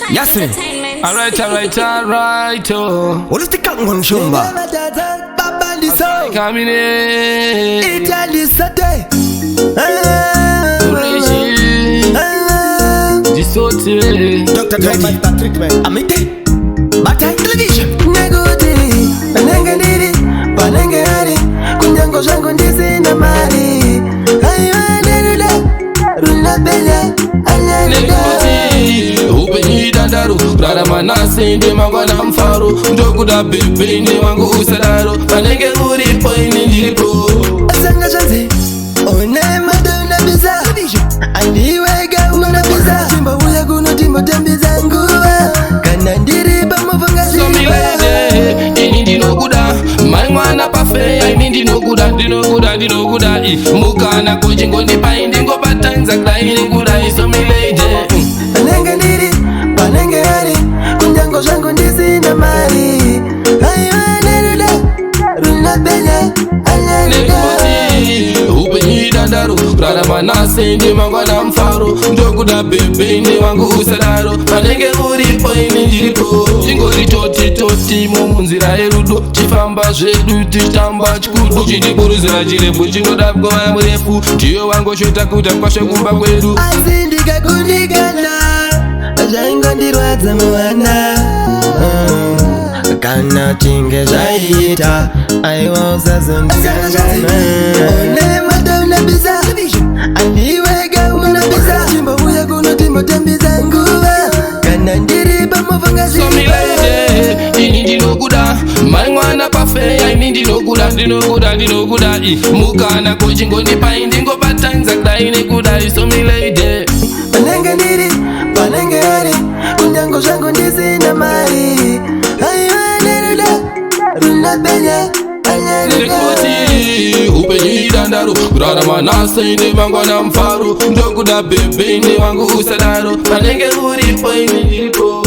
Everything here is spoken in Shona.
Yes, alright, oh. What is the Kangon Shumba? Coming in. Italy Saturday. Dr. Dre treatment. Amite. Bata television. Nagoti. Banangani. Banangani. Kunyango zangu ndizi na mali. Ayo nerula. Rula bella. Dandaro, rara manase ndi mangwana mfaro ndoku da bebe ndi wangu usadaro panenge uri poini ndipo asanga chanze one madonna biza andiwega una biza timba uya kuno timba tembiza nguwa kana ndiri pamuvanga so milede ini ndinokuda mai mwana pafe ini ndinokuda mukana kuchingo ndipai ndingobatanza kudai ndikudai so milede anenge ndiri panenge ari kunyango zvangu ndisina mari ayo nerula rula bella Dandaro, rara manase ndi mangwana mfaro ndokuda bebe ndi wangu usadaro panenge uri poini ndiripo chingori toti mumunzira yerudo chifamba zvedu tichitamba chikudu chichiburuzira chirefu chinoda mgova murefu ndiyo wangoshota kuta kwashe kumba kwedu asi ndikakundikana zvaingondirwadza muwana kana chinge zvaita aiwa usazondikangana one madonna biza andiwega una biza chimba uya kuno timbotembiza nguva kana ndiri pamuvanga so milede ini ndinokuda mai mwana pafe ini ndinokuda mukana kuchingo ndipai ndingobatanza kudai nekudai so milede panenge ndiri panenge ari kunyango zvangu ndisina mari ayo nerula rula bella Dandaro, rara manase ndi mangwana mfaro ndokuda bebe ndi wangu usadaro panenge uri poini ndiripo